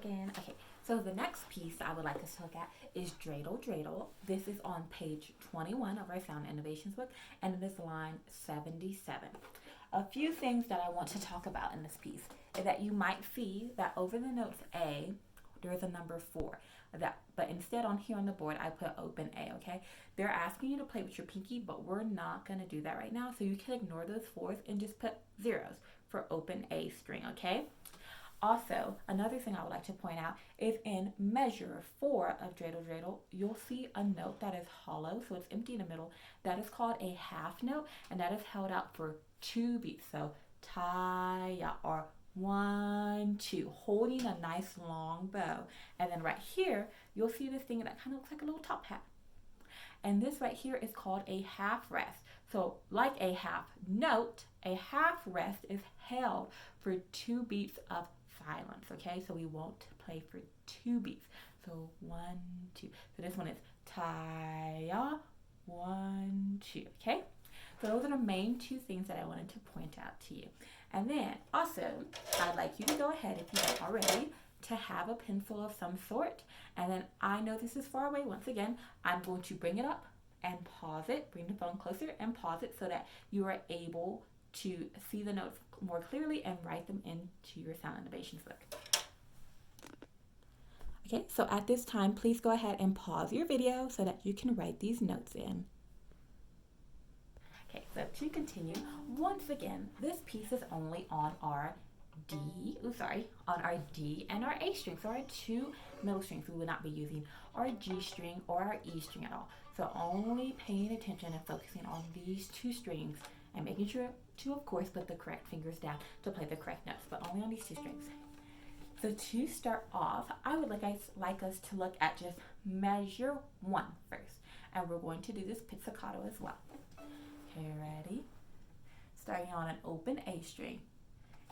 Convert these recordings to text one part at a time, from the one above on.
again. Okay, so the next piece I would like us to look at is Dreydl. This is on page 21 of our Sound Innovations book, and it is line 77. A few things that I want to talk about in this piece is that you might see that over the notes A, there is a number 4. But instead on here on the board, I put open A, okay? They're asking you to play with your pinky, but we're not going to do that right now. So you can ignore those 4s and just put zeros for open A string, okay? Also, another thing I would like to point out is in measure 4 of Dreydl, you'll see a note that is hollow, so it's empty in the middle. That is called a half note, and that is held out for 2 beats. So ta-ya, or 1, 2, holding a nice long bow. And then right here, you'll see this thing that kind of looks like a little top hat. And this right here is called a half rest. So like a half note, a half rest is held for 2 beats of silence, okay? So we won't play for 2 beats. So 1, 2. So this one is ta-ya, 1, 2, okay? So those are the main 2 things that I wanted to point out to you. And then also, I'd like you to go ahead, if you don't already, to have a pencil of some sort. And then I know this is far away. Once again, I'm going to bring it up and pause it, bring the phone closer and pause it so that you are able to see the notes more clearly and write them into your Sound Innovations book. Okay, so at this time, please go ahead and pause your video so that you can write these notes in. Okay, so to continue, once again, this piece is only on our on our D and our A string. So our 2 middle strings, we would not be using our G string or our E string at all. So only paying attention and focusing on these 2 strings and making sure to, of course, put the correct fingers down to play the correct notes, but only on these 2 strings. So to start off, I would like us to look at just measure 1 first. And we're going to do this pizzicato as well. Okay, ready? Starting on an open A string.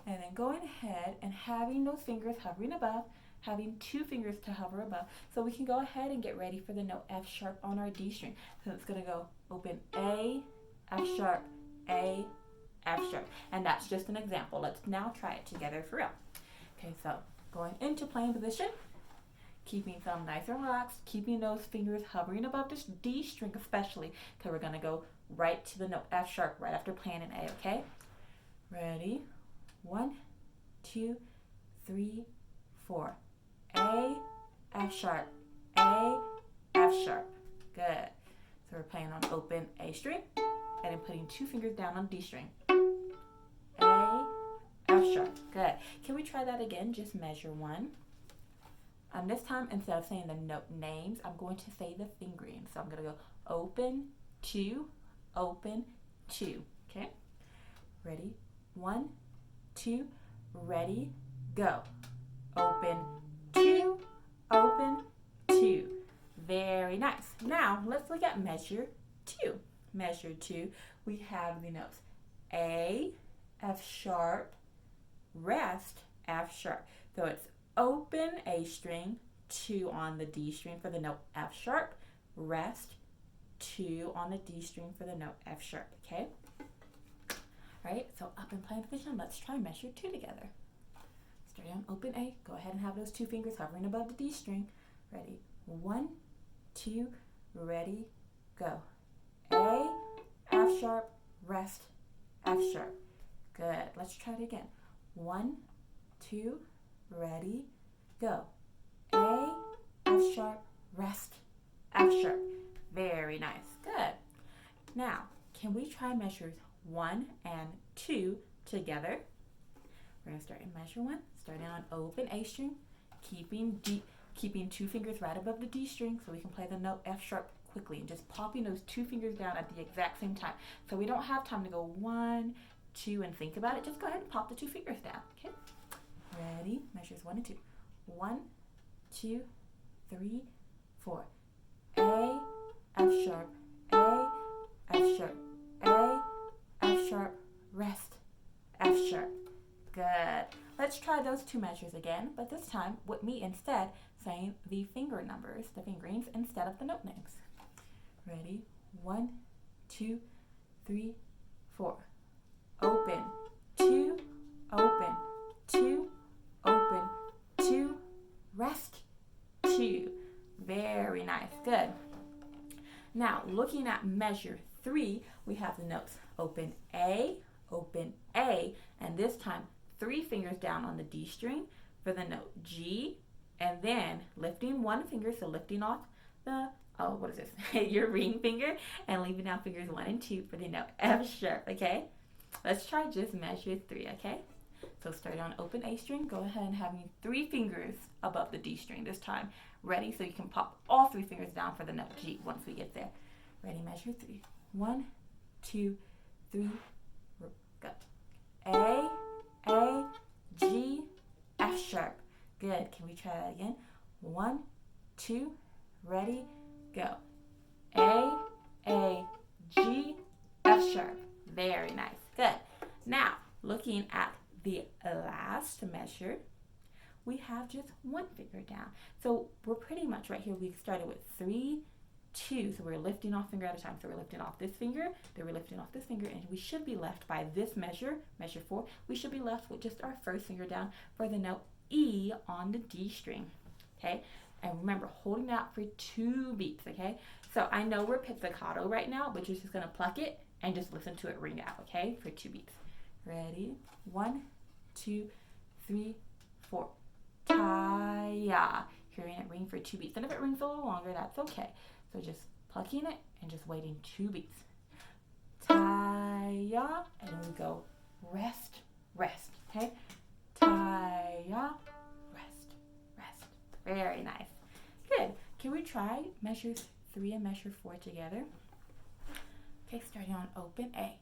And then going ahead and having those fingers hovering above, having 2 fingers to hover above. So we can go ahead and get ready for the note F sharp on our D string. So it's going to go open A, F sharp, A, F sharp. And that's just an example. Let's now try it together for real. Okay, so going into playing position, keeping them nice and relaxed, keeping those fingers hovering above this D string especially, because we're going to go right to the note F sharp right after playing an A, okay? Ready? 1, 2, 3, 4. A, F sharp, A, F sharp. Good. So we're playing on open A string and then putting 2 fingers down on D string. A, F sharp. Good. Can we try that again? Just measure 1. This time, instead of saying the note names, I'm going to say the fingering. So I'm going to go open, 2, open, 2. Okay? Ready? 1, 2, ready, go. Open, 2, open, 2. Very nice. Now, let's look at measure 2. Measure 2, we have the notes A, F sharp, rest, F sharp. So it's open A string, 2 on the D string for the note F sharp, rest, 2 on the D string for the note F sharp, okay? All right, so up and playing position, let's try measure 2 together. Starting on open A, go ahead and have those 2 fingers hovering above the D string. Ready? 1, 2, ready, go. A, F sharp, rest, F sharp. Good. Let's try it again. 1, 2, ready, go. A, F sharp, rest, F sharp. Very nice. Good. Now, can we try measures 1 and 2 together? We're going to start in measure 1, starting on open A string, keeping 2 fingers right above the D string so we can play the note F sharp quickly, and just popping those 2 fingers down at the exact same time. So we don't have time to go 1, 2 and think about it. Just go ahead and pop the 2 fingers down. Okay? Ready? Measures 1 and 2. 1, 2, 3, 4. A, F sharp, A, F sharp, A, F sharp, rest, F sharp. Good. Let's try those 2 measures again, but this time with me instead saying the finger numbers, the fingerings, instead of the note names. Ready? 1, 2, 3, 4. Open, 2, open, 2, open, 2, rest, 2. Very nice, good. Now, looking at measure 3, we have the notes open A, and this time 3 fingers down on the D string for the note G, and then lifting one finger, so lifting off the, your ring finger, and leaving out fingers 1 and 2 for the note F sharp, okay? Let's try just measure 3, okay? So starting on open A string, go ahead and having 3 fingers above the D string this time. Ready? So you can pop all 3 fingers down for the note G once we get there. Ready, measure 3. 1, 2, 3, go. A, G, F sharp. Good. Can we try that again? 1, 2, ready, go. A, G, F sharp. Very nice. Good. Now, looking at the last measure, we have just 1 finger down. So we're pretty much right here. We started with 3, 2. So we're lifting off finger at a time. So we're lifting off this finger, then we're lifting off this finger, and we should be left by this measure, measure 4, we should be left with just our first finger down for the note E on the D string. Okay? And remember, holding out for 2 beats, okay? So I know we're pizzicato right now, but you're just gonna pluck it and just listen to it ring out, okay? For 2 beats. Ready? 1, 2, 3, 4. Ta-ya. Hearing it ring for 2 beats. And if it rings a little longer, that's okay. So just plucking it and just waiting 2 beats. Ta-ya. And then we go rest, rest, okay? Ta-ya, rest, rest. Very nice. Good. Can we try measures 3 and measure 4 together? Okay, starting on open A.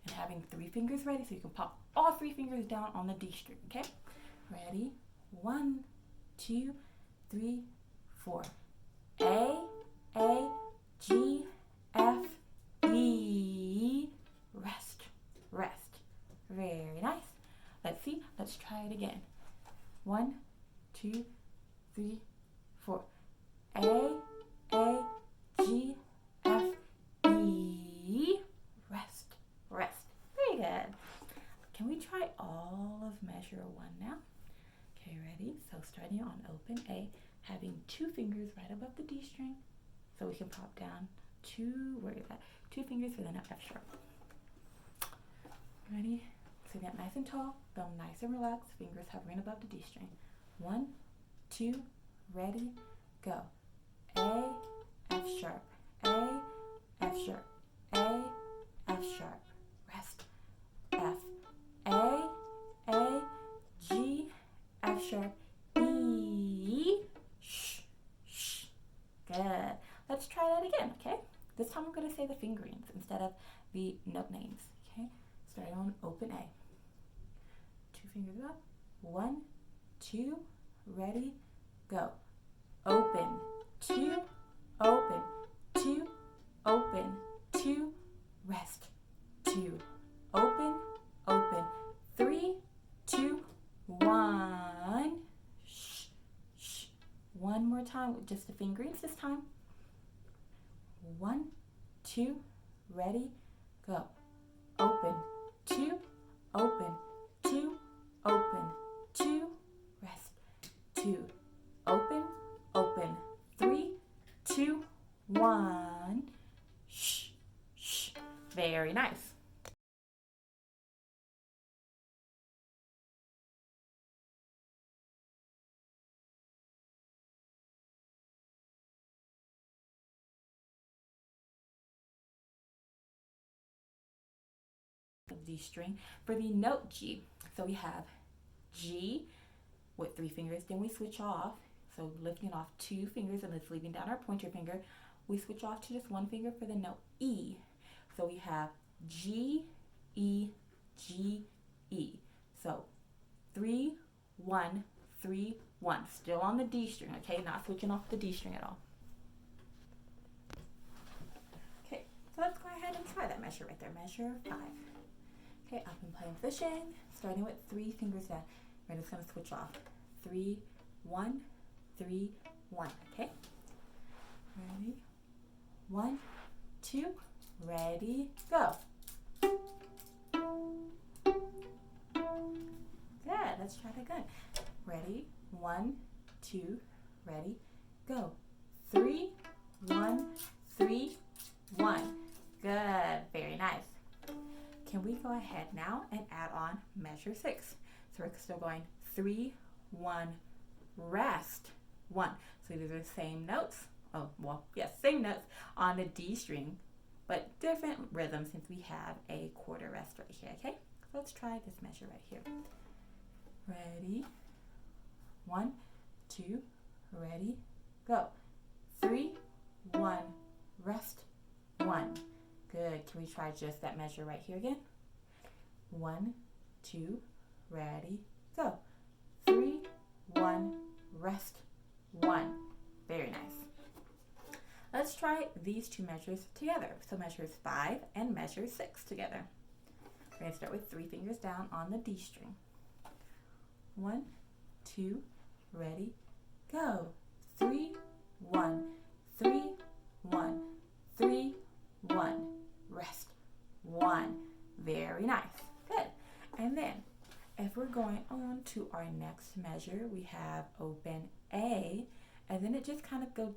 And having 3 fingers ready, so you can pop all 3 fingers down on the D string, okay? Ready? 1, 2, 3, 4. A, G, F, E, rest, rest. Very nice. Let's see. Let's try it again. 1, 2, 3, 4. A, G, F, E, rest, rest. Very good. Can we try all of measure 1 now? Okay, ready? So starting on open A, having 2 fingers right above the D string, so we can pop down 2 fingers for the note F sharp. Ready? So get nice and tall, thumb nice and relaxed, fingers hovering above the D string. 1, 2, ready, go. A, F sharp, A, F sharp, A, F sharp, rest, F, A, G, F sharp, E, shh, shh. Good. Let's try that again, okay? This time I'm going to say the fingerings instead of the note names, okay? Start on open A. 2 fingers up. 1, 2, ready, go. Open, 2, open, 2, open, 2, rest, 2, open, open, 3, 2, 1, shh, shh. One more time with just the fingerings this time. 1, 2, ready, go. Open, 2, open, 2, open, 2, rest, 2, open, open, 3, 2, 1, shh, shh. Very nice. D string for the note G. So we have G with 3 fingers, then we switch off. So lifting off 2 fingers and it's leaving down our pointer finger. We switch off to just 1 finger for the note E. So we have G, E, G, E. So 3, 1, 3, 1. Still on the D string, okay? Not switching off the D string at all. Okay, so let's go ahead and try that measure right there. Measure 5. Okay, up in playing position, starting with 3 fingers down. We're just going to switch off. 3, 1, 3, 1. Okay? Ready? 1, 2, ready, go. Good, let's try that again. Ready? 1, 2, ready, go. 3, 1, 3, 1. Good, very nice. Can we go ahead now and add on measure 6? So we're still going 3, 1, rest, 1. So these are the same notes. Oh, well, yes, same notes on the D string, but different rhythms since we have a quarter rest right here, okay? So let's try this measure right here. Ready? 1, 2, ready, go. 3, 1, rest, 1. Good. Can we try just that measure right here again? 1, 2, ready, go. 3, 1, rest, 1. Very nice. Let's try these two measures together. So measures 5 and measure 6 together. We're going to start with 3 fingers down on the D string. 1, 2, ready, go. 3, 1, 3, 1, 3, 1, rest, 1. Very nice. Good. And then if we're going on to our next measure, we have open A, and then it just kind of goes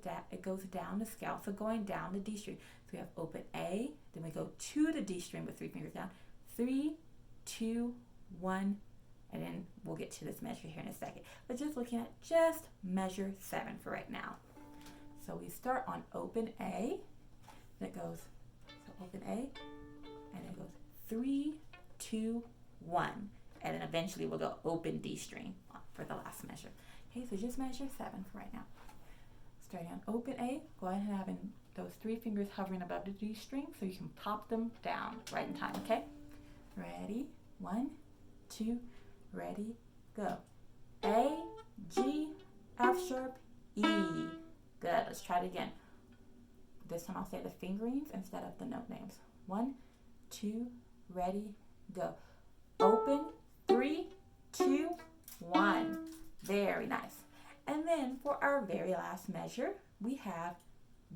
down the scale. So going down the D string. So we have open A, then we go to the D string with 3 fingers down. 3, 2, 1, and then we'll get to this measure here in a second. But just looking at just measure 7 for right now. So we start on open A, and it goes, so open A, and it goes 3, 2, 1. And then eventually we'll go open D string for the last measure. Okay, so just measure 7 for right now. Starting on open A, go ahead and having those 3 fingers hovering above the D string so you can pop them down right in time, okay? Ready? 1, 2, ready, go. A, G, F sharp, E. Good, let's try it again. This time I'll say the fingerings instead of the note names. 1, 2, ready, go. Open, 3, 2, 1. Very nice. And then for our very last measure, we have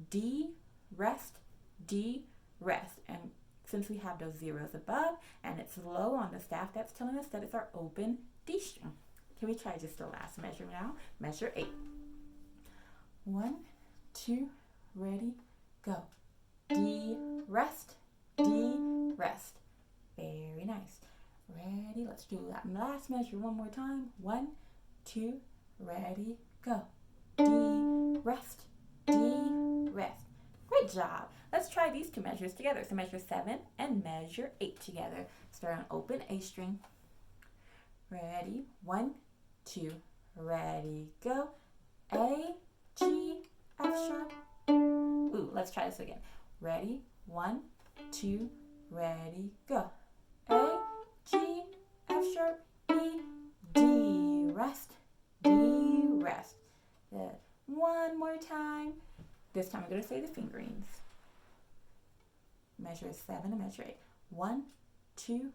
D, rest, D, rest. And since we have those zeros above and it's low on the staff, that's telling us that it's our open D string. Can we try just the last measure now? Measure 8. 1, 2, ready, go. D, rest, D, rest. Very nice. Ready, let's do that last measure one more time. 1, 2, ready, go. D, rest, D, rest. Great job. Let's try these two measures together. So measure 7 and measure 8 together. Start on open A string. Ready, 1, 2, ready, go. A, G, F sharp. Ooh, let's try this again. Ready, 1, 2, ready, go. A, G, F sharp, E, D, rest, D, rest. Good. One more time. This time I'm going to say the fingerings. Measure 7 and measure 8. 1, 2,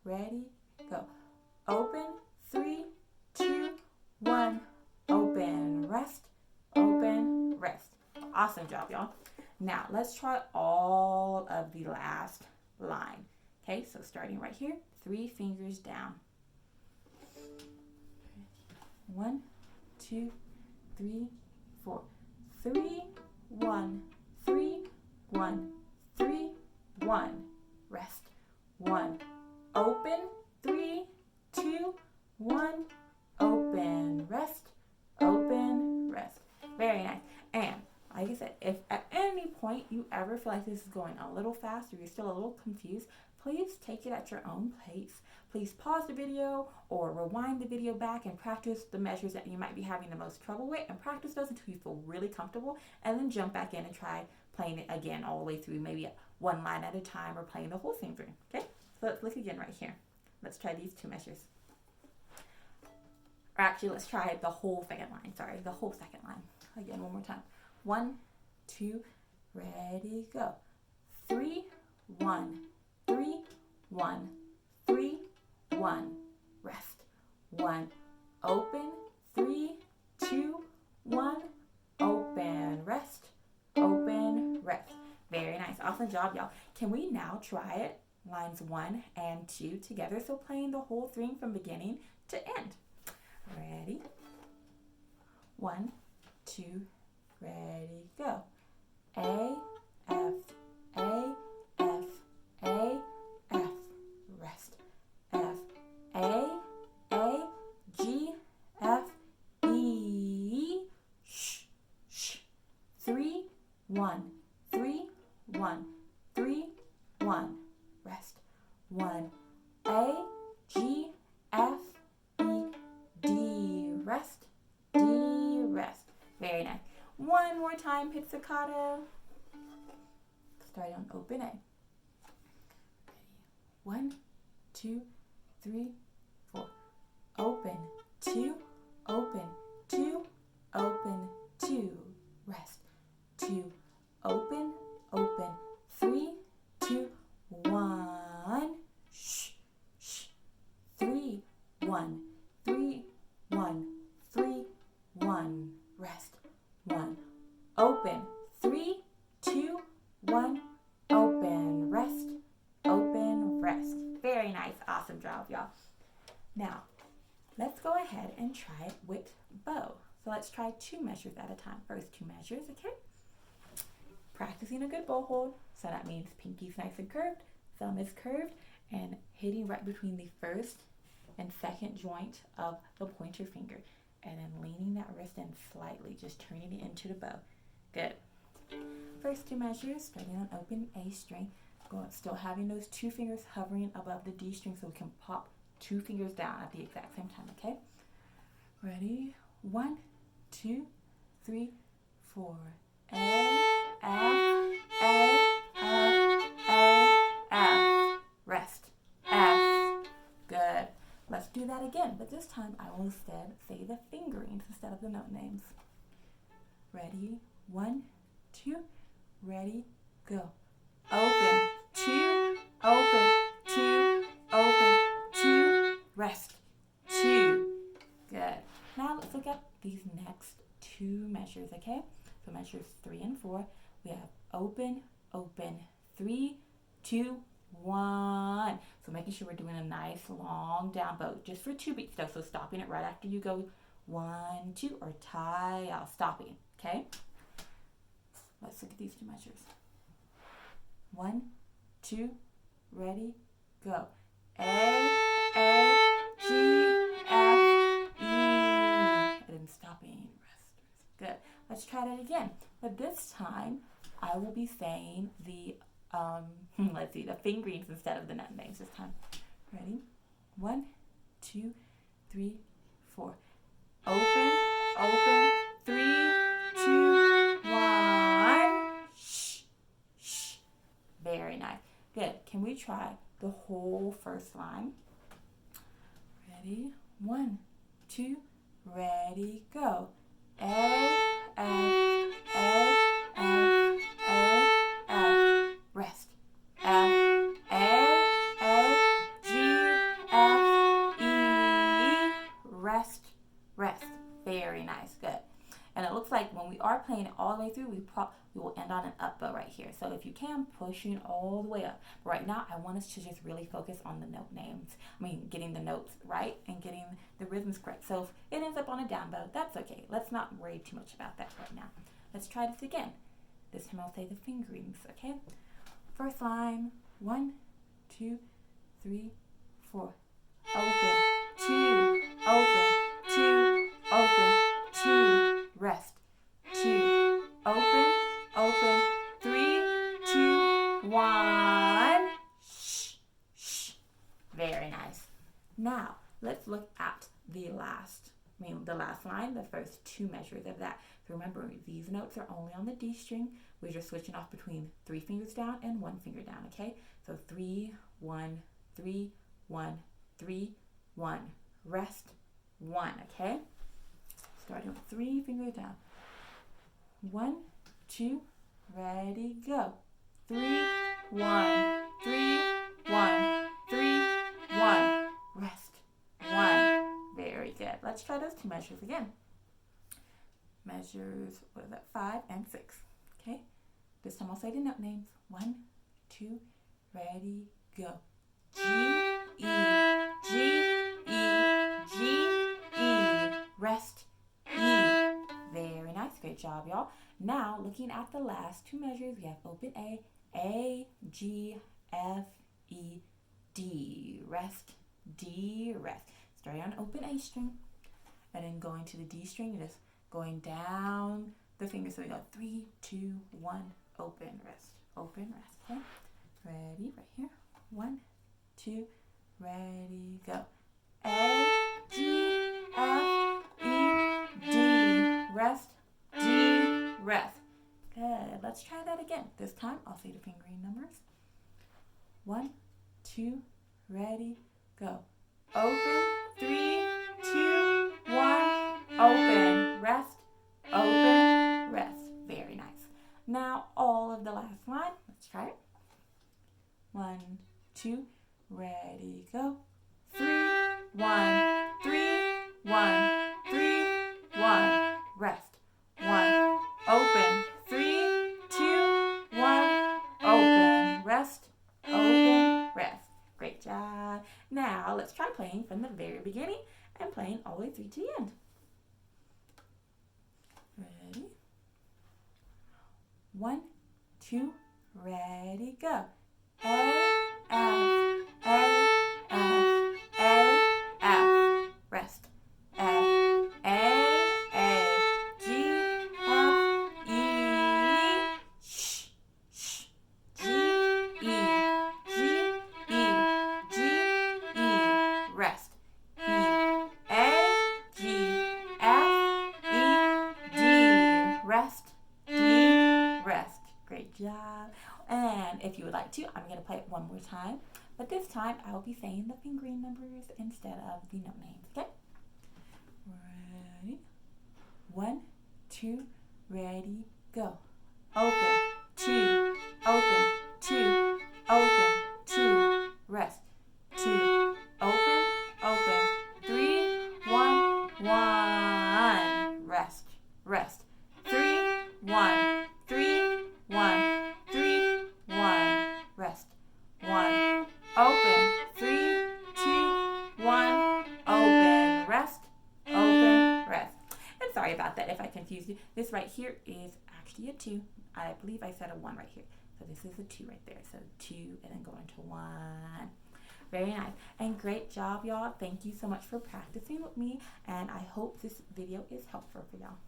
ready, go. Open, 3, 2, 1, open, rest, open, rest. Awesome job, y'all. Now let's try all of the last line. Okay, so starting right here, 3 fingers down. 1, 2, 3, 4. 3, 1, 3, 1, 3, 1. Rest. 1. Open. 3, 2, 1. Open. Rest. Open. Rest. Very nice. And like I said, if at any point you ever feel like this is going a little fast or you're still a little confused, please take it at your own pace. Please pause the video or rewind the video back and practice the measures that you might be having the most trouble with, and practice those until you feel really comfortable, and then jump back in and try playing it again all the way through, maybe one line at a time or playing the whole thing through. Okay, so let's look again right here. Let's try these two measures. Or actually, let's try the whole second line. Sorry, the whole second line. Again, one more time. 1, 2, ready, go. 3, 1, 3, 1, 3, 1, rest. 1, open. 3, 2, 1, open, rest, open, rest. Very nice. Awesome job, y'all. Can we now try it? Lines 1 and 2 together. So playing the whole thing from beginning to end. Ready? 1, 2, ready, go. A, F, A, F, A, F, rest. F, A, G, F, E, sh, sh. 3, 1, 3, 1, 3, 1, rest. 1, A, G, F, E, D, rest, D, rest. Very nice. One more time, pizzicato. Start on open A. 1, 2, 3, 4. Open, 2, open, 2, open, 2, rest. 2, open, open, 3, 2, 1, shh, shh. 3, 1, 3, 1, 3, 1, rest. 1, open, 3, 2, 1, open, rest, open, rest. Very nice, awesome job, y'all. Now, let's go ahead and try it with bow. So let's try 2 measures at a time. First 2 measures, okay? Practicing a good bow hold. So that means pinky's nice and curved, thumb is curved, and hitting right between the first and second joint of the pointer finger. And then leaning that wrist in slightly, just turning it into the bow. Good. First 2 measures, starting on open A string. Still having those 2 fingers hovering above the D string so we can pop 2 fingers down at the exact same time, okay? Ready? 1, 2, 3, 4. A, F, A, F, A, F. Rest. F. Good. Let's do that again, but this time I will instead say the fingerings instead of the note names. Ready? 1, 2, ready, go. Open, 2, open, 2, open, 2, rest, 2. Good. Now let's look at these next 2 measures, okay? So measures 3 and 4, we have open, open, 3, 2, 1. So making sure we're doing a nice long down bow, just for 2 beats though. So stopping it right after you go 1, 2, or tie out, stopping, okay? Let's look at these 2 measures. 1, 2, ready, go. A, G, F, E. And then stopping, rest. Good. Let's try that again. But this time, I will be saying the, let's see, the fingerings instead of the note names this time. Ready? 1, 2, 3, 4. Open, open, 3, 2, 1. Shh, shh. Very nice. Good. Can we try the whole first line? Ready? 1, 2, ready, go. A, F, A, F, A, F. Rest. F, A, G, F, E. Rest, rest. Very nice. Good. And it looks like when we are playing it all the way through, we will end on an up bow right here. So if you can, pushing all the way up. But right now, I want us to just really focus on the note names. Getting the notes right and getting the rhythms correct. So if it ends up on a down bow, that's okay. Let's not worry too much about that right now. Let's try this again. This time I'll say the fingerings, okay? First line, 1, 2, 3, 4. Open, 2, open, 2, open, 2, rest, 2, open, open, 3, 2, 1. Shh, shh. Very nice. Now, let's look at the last line, the first 2 measures of that. So remember, these notes are only on the D string. We're just switching off between 3 fingers down and 1 finger down, okay? So 3, 1, 3, 1, 3, 1. Rest, 1, okay? Starting with 3 fingers down. 1, 2, ready, go. 3, 1, 3, 1, 3, 1. Rest, 1. Very good. Let's try those 2 measures again. Measures, 5 and 6. Okay? This time I'll say the note names. 1, 2, ready, go. G, E, G, E, G, E. Rest, E. Great job, y'all. Now, looking at the last two measures, we have open A, G, F, E, D. Rest, D, rest. Starting on open A string, and then going to the D string, and just going down the fingers. So we go 3, 2, 1, open, rest, okay? Ready, right here. 1, 2, ready, go. A, G, F, E, D. Rest, D, rest. Good. Let's try that again. This time, I'll say the fingering numbers. 1, 2, ready, go. Open, 3, 2, 1, open, rest, Very nice. Now, all of the last line. Let's try it. 1, 2, ready, go. 3, 1, 3, 1, 3, 1, rest. 1, open, 3, 2, 1, open, rest. Great job. Now, let's try playing from the very beginning and playing all the way through to the end. Ready? 1, 2, ready, go. A, F, A, F, A, F, rest. F, A, G, F, E, sh, G, E, rest. E, A, G, F, E, D, rest, D, rest. Great job. And if you would like to, I'm going to play it one more time. But this time, I will be saying the fingering numbers instead of the note names, okay? Ready? 1, 2, ready, go. Open, 2, open, 2, open, 2, rest, 2, open, 3, 1, 1, rest, 3, 1, 3, 1, 3, 1, rest, 1, open, 3, 2, 1, open, rest. And sorry about that if I confused you. This right here is actually a 2. I believe I said a 1 right here. So this is a 2 right there. So 2 and then going to 1. Very nice. And great job, y'all. Thank you so much for practicing with me. And I hope this video is helpful for y'all.